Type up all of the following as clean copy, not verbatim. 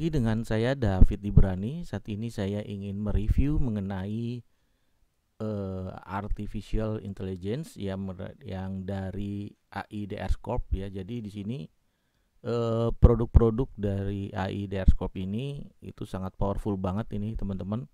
lagi dengan saya David Ibrani. Saat ini saya ingin mereview mengenai artificial intelligence yang dari AIDR Corp ya. Jadi di sini produk-produk dari AIDR Corp ini itu sangat powerful banget ini teman-teman.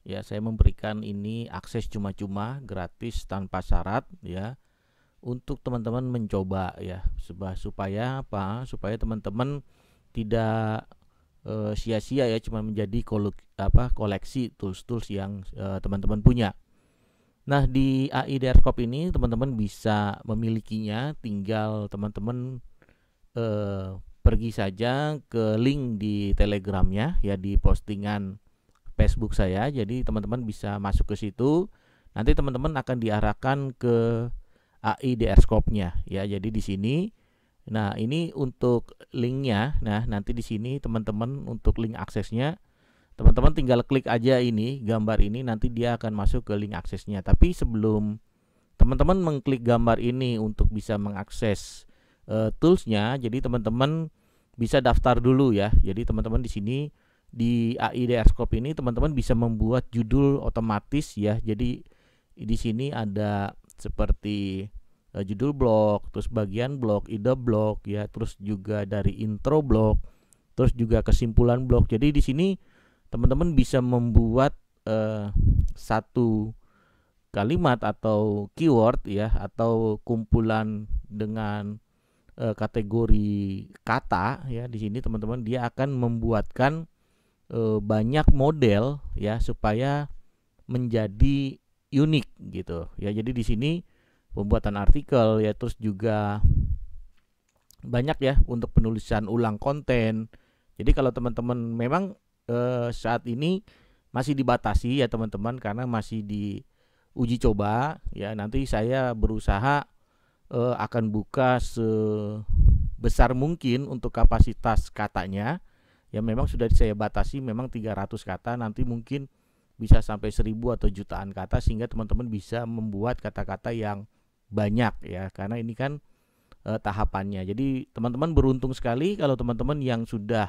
Ya, saya memberikan ini akses cuma-cuma, gratis tanpa syarat ya untuk teman-teman mencoba ya, supaya apa? Supaya teman-teman tidak sia-sia ya cuma menjadi koleksi tools-tools yang teman-teman punya. Nah, di AI Desktop ini teman-teman bisa memilikinya, tinggal teman-teman pergi saja ke link di Telegramnya ya, di postingan Facebook saya. Jadi teman-teman bisa masuk ke situ. Nanti teman-teman akan diarahkan ke AI Desktop-nya ya. Jadi di sini, nah ini untuk linknya. Nah, nanti di sini teman-teman untuk link aksesnya, teman-teman tinggal klik aja ini gambar ini, nanti dia akan masuk ke link aksesnya. Tapi sebelum teman-teman mengklik gambar ini untuk bisa mengakses toolsnya, jadi teman-teman bisa daftar dulu ya. Jadi teman-teman di sini di AIDR Scope ini teman-teman bisa membuat judul otomatis ya. Jadi di sini ada seperti judul blog, terus bagian blog, ide blog ya, terus juga dari intro blog, terus juga kesimpulan blog. Jadi di sini teman-teman bisa membuat satu kalimat atau keyword ya, atau kumpulan dengan kategori kata ya. Di sini teman-teman dia akan membuatkan banyak model ya supaya menjadi unik gitu ya. Jadi di sini pembuatan artikel ya, terus juga banyak ya untuk penulisan ulang konten. Jadi kalau teman-teman memang saat ini masih dibatasi ya teman-teman, karena masih di uji coba ya. Nanti saya berusaha akan buka sebesar mungkin untuk kapasitas katanya ya. Memang sudah saya batasi memang 300 kata, nanti mungkin bisa sampai 1000 atau jutaan kata, sehingga teman-teman bisa membuat kata-kata yang banyak ya, karena ini kan tahapannya. Jadi teman-teman beruntung sekali kalau teman-teman yang sudah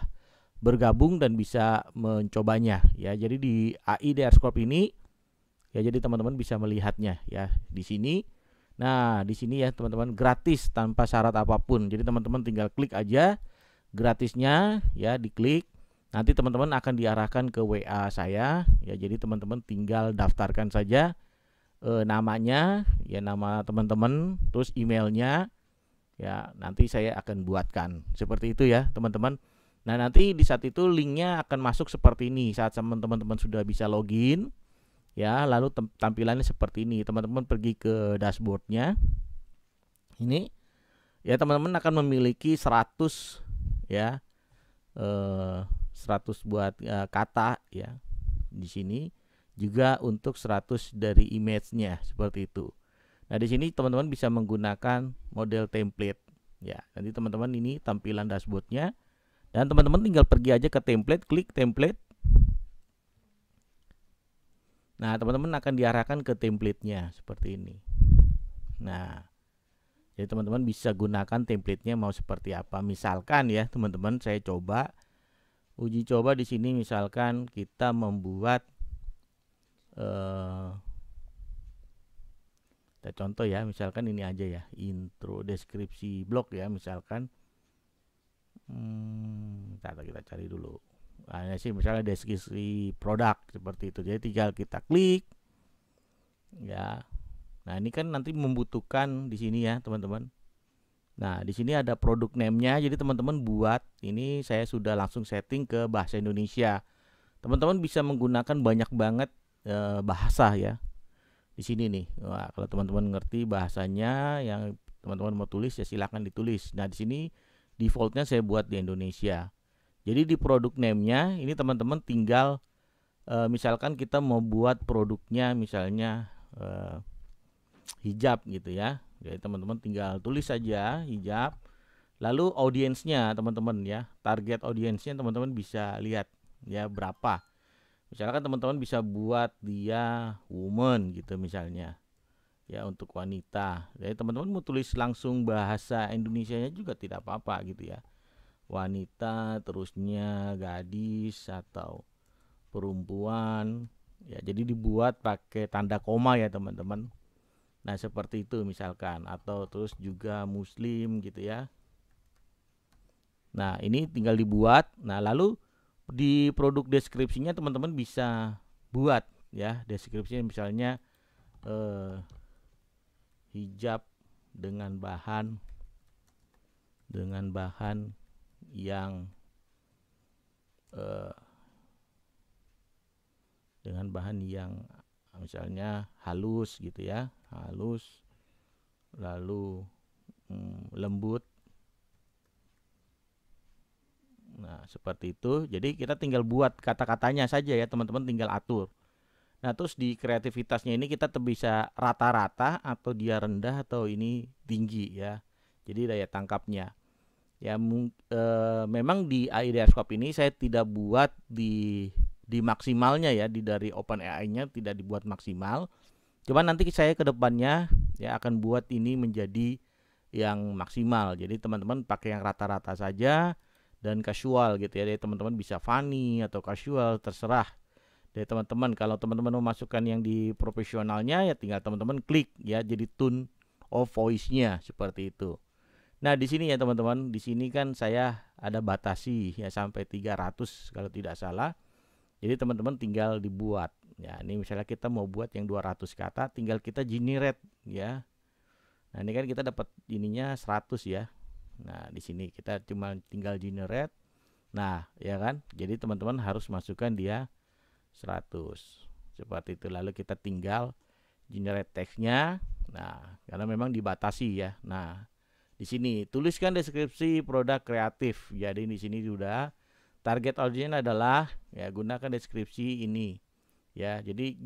bergabung dan bisa mencobanya ya. Jadi di AIDR Corp ini ya, jadi teman-teman bisa melihatnya ya di sini. Nah, di sini ya teman-teman, gratis tanpa syarat apapun. Jadi teman-teman tinggal klik aja gratisnya ya, diklik. Nanti teman-teman akan diarahkan ke WA saya ya. Jadi teman-teman tinggal daftarkan saja namanya ya, nama teman-teman, terus emailnya ya, nanti saya akan buatkan seperti itu ya teman-teman. Nah, nanti di saat itu linknya akan masuk seperti ini saat teman-teman sudah bisa login ya. Lalu tampilannya seperti ini. Teman-teman pergi ke dashboardnya ini ya, teman-teman akan memiliki 100 ya, 100 buat kata ya. Di sini juga untuk 100 dari image-nya seperti itu. Nah, di sini teman-teman bisa menggunakan model template ya. Nanti teman-teman ini tampilan dashboardnya, dan teman-teman tinggal pergi aja ke template, klik template. Nah, teman-teman akan diarahkan ke template-nya seperti ini. Nah, jadi teman-teman bisa gunakan template-nya mau seperti apa. Misalkan ya teman-teman, saya coba uji coba di sini. Misalkan kita membuat kita contoh ya, misalkan ini aja ya, intro deskripsi blog ya misalkan. Kita cari dulu. Nah, sih misalnya deskripsi produk seperti itu. Jadi tinggal kita klik ya. Nah, ini kan nanti membutuhkan di sini ya teman-teman. Nah, di sini ada produk name-nya. Jadi teman-teman buat ini, saya sudah langsung setting ke bahasa Indonesia. Teman-teman bisa menggunakan banyak banget bahasa ya di sini nih. Wah, kalau teman-teman ngerti bahasanya yang teman-teman mau tulis ya silahkan ditulis. Nah, di sini defaultnya saya buat di Indonesia. Jadi di produk name-nya ini teman-teman tinggal misalkan kita mau buat produknya misalnya hijab gitu ya. Jadi teman-teman tinggal tulis saja hijab. Lalu audiensnya teman-teman ya, target audiensnya teman-teman bisa lihat ya berapa. Misalkan teman-teman bisa buat dia woman gitu misalnya ya, untuk wanita. Jadi teman-teman mau tulis langsung bahasa Indonesianya juga tidak apa-apa gitu ya. wanita, terusnya gadis atau perempuan. Ya, jadi dibuat pakai tanda koma ya teman-teman. Nah, seperti itu misalkan, atau terus juga muslim gitu ya. Nah, ini tinggal dibuat. Nah, lalu di produk deskripsinya teman-teman bisa buat ya deskripsinya, misalnya hijab dengan bahan yang dengan bahan yang misalnya halus gitu ya, halus, lalu lembut. Nah, seperti itu. Jadi kita tinggal buat kata-katanya saja ya teman-teman, tinggal atur. Nah, terus di kreativitasnya ini kita bisa rata-rata atau dia rendah atau ini tinggi ya. Jadi daya tangkapnya. Ya memang di AI Ideascope ini saya tidak buat di maksimalnya ya, dari OpenAI-nya tidak dibuat maksimal. Cuman nanti saya ke depannya ya akan buat ini menjadi yang maksimal. Jadi teman-teman pakai yang rata-rata saja dan casual gitu ya. Jadi teman-teman bisa funny atau casual, terserah dari teman-teman. Kalau teman-teman mau masukkan yang di profesionalnya ya tinggal teman-teman klik ya, jadi tone of voice-nya seperti itu. Nah, di sini ya teman-teman, di sini kan saya ada batasi ya sampai 300 kalau tidak salah. Jadi teman-teman tinggal dibuat. Ya, ini misalnya kita mau buat yang 200 kata, tinggal kita generate ya. Nah, ini kan kita dapat ininya 100 ya. Nah, di sini kita cuma tinggal generate. Nah, ya kan? Jadi teman-teman harus masukkan dia 100. Seperti itu. Lalu kita tinggal generate teksnya. Nah, karena memang dibatasi ya. Nah, di sini tuliskan deskripsi produk kreatif. Jadi di sini sudah target audience adalah ya gunakan deskripsi ini. Ya, jadi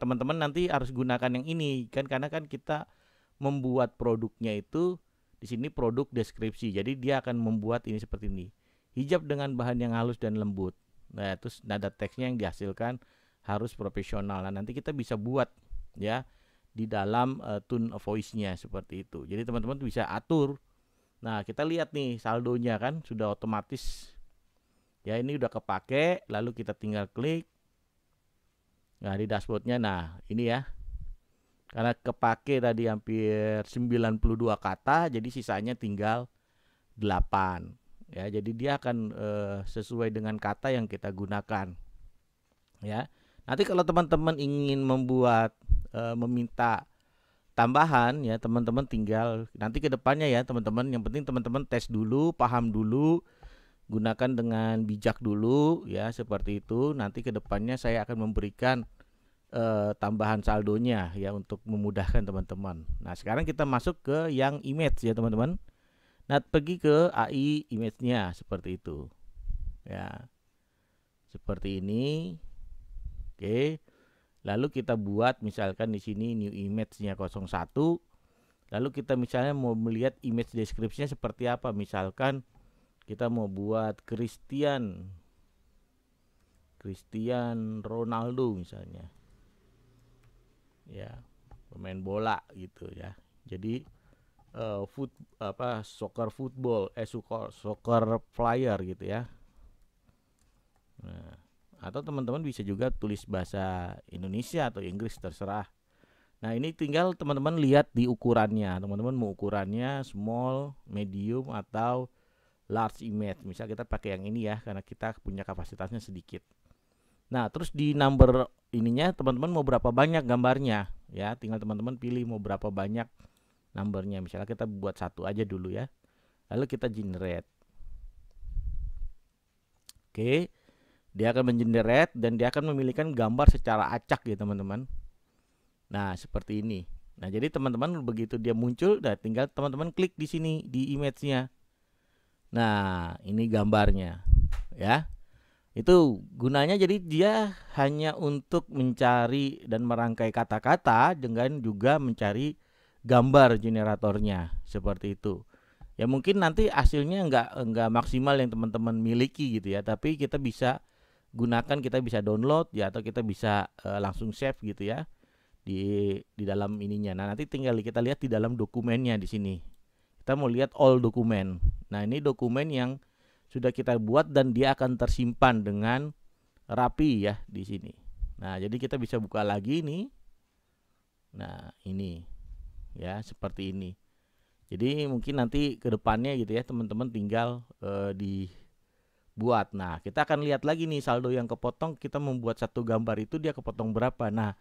teman-teman nanti harus gunakan yang ini kan, karena kan kita membuat produknya itu di sini produk deskripsi. Jadi dia akan membuat ini seperti ini. Hijab dengan bahan yang halus dan lembut. Nah, terus nada teksnya yang dihasilkan harus profesional. Nah, nanti kita bisa buat ya di dalam tone of voice-nya seperti itu. Jadi teman-teman bisa atur. Nah, kita lihat nih saldonya kan sudah otomatis. Ya, ini udah kepake, lalu kita tinggal klik. Nah, di dashboardnya, nah ini ya. Karena kepake tadi hampir 92 kata, jadi sisanya tinggal 8. Ya, jadi dia akan sesuai dengan kata yang kita gunakan. Ya. Nanti kalau teman-teman ingin membuat meminta tambahan ya, teman-teman tinggal nanti ke depannya ya teman-teman, yang penting teman-teman tes dulu, paham dulu, gunakan dengan bijak dulu ya, seperti itu. Nanti ke depannya saya akan memberikan tambahan saldonya ya untuk memudahkan teman-teman. Nah, sekarang kita masuk ke yang image ya teman-teman. Nah, pergi ke AI image-nya seperti itu. Ya. Seperti ini. Oke. Lalu kita buat misalkan di sini new image-nya 01. Lalu kita misalnya mau melihat image deskripsinya seperti apa. Misalkan kita mau buat Cristiano Ronaldo misalnya. Ya, pemain bola gitu ya. Jadi soccer football, soccer player gitu ya. Nah, atau teman-teman bisa juga tulis bahasa Indonesia atau Inggris, terserah. Nah, ini tinggal teman-teman lihat di ukurannya. Teman-teman mau ukurannya small, medium atau large image. Misal kita pakai yang ini ya, karena kita punya kapasitasnya sedikit. Nah, terus di number ininya teman-teman mau berapa banyak gambarnya ya, tinggal teman-teman pilih mau berapa banyak numbernya. Misalnya kita buat 1 aja dulu ya, lalu kita generate. Oke, dia akan mengenerate dan dia akan memilihkan gambar secara acak ya teman-teman. Nah, seperti ini. Nah, jadi teman-teman begitu dia muncul, nah tinggal teman-teman klik di sini di image-nya. Nah, ini gambarnya ya. Itu gunanya, jadi dia hanya untuk mencari dan merangkai kata-kata dengan juga mencari gambar generatornya seperti itu. Ya mungkin nanti hasilnya enggak maksimal yang teman-teman miliki gitu ya, tapi kita bisa gunakan, kita bisa download ya, atau kita bisa langsung save gitu ya di dalam ininya. Nah, nanti tinggal kita lihat di dalam dokumennya di sini. Kita mau lihat all dokumen. Nah, ini dokumen yang sudah kita buat dan dia akan tersimpan dengan rapi ya di sini. Nah, jadi kita bisa buka lagi nih. Nah, ini ya seperti ini. Jadi mungkin nanti ke depannya gitu ya teman-teman tinggal dibuat. Nah, kita akan lihat lagi nih saldo yang kepotong. Kita membuat satu gambar itu dia kepotong berapa. Nah,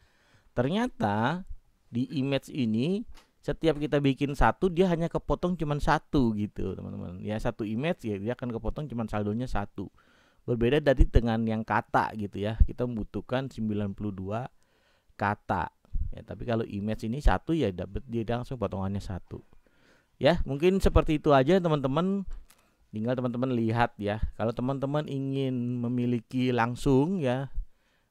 ternyata di image ini setiap kita bikin satu dia hanya kepotong cuma satu gitu teman-teman. Ya satu image ya dia akan kepotong cuma saldonya satu. Berbeda dari dengan yang kata gitu ya. Kita membutuhkan 92 kata. Ya, tapi kalau image ini satu ya dapat dia langsung potongannya satu. Ya, mungkin seperti itu aja teman-teman. Tinggal teman-teman lihat ya. Kalau teman-teman ingin memiliki langsung ya,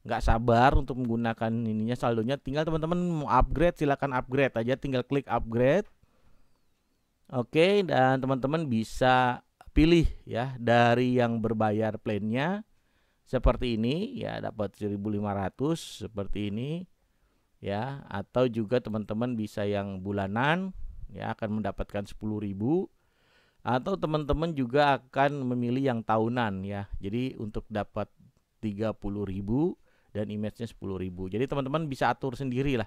nggak sabar untuk menggunakan ininya saldonya, tinggal teman-teman mau upgrade silakan upgrade aja, tinggal klik upgrade. Oke, dan teman-teman bisa pilih ya dari yang berbayar plannya seperti ini ya, dapat 1.500 seperti ini ya, atau juga teman-teman bisa yang bulanan ya akan mendapatkan 10.000, atau teman-teman juga akan memilih yang tahunan ya. Jadi untuk dapat 30.000 dan image-nya 10.000. Jadi teman-teman bisa atur sendiri lah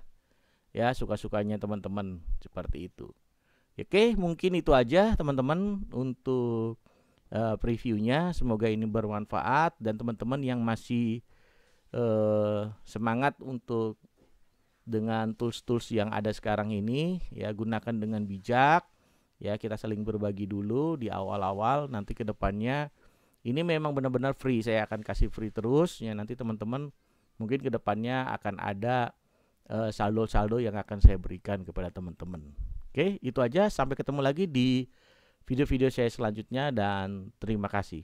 ya, suka-sukanya teman-teman seperti itu. Oke, mungkin itu aja teman-teman untuk previewnya. Semoga ini bermanfaat dan teman-teman yang masih semangat untuk dengan tools-tools yang ada sekarang ini ya, gunakan dengan bijak ya. Kita saling berbagi dulu di awal-awal, nanti ke depannya ini memang benar-benar free, saya akan kasih free terus ya. Nanti teman-teman mungkin ke depannya akan ada saldo-saldo yang akan saya berikan kepada teman-teman. Oke, itu aja, sampai ketemu lagi di video-video saya selanjutnya dan terima kasih.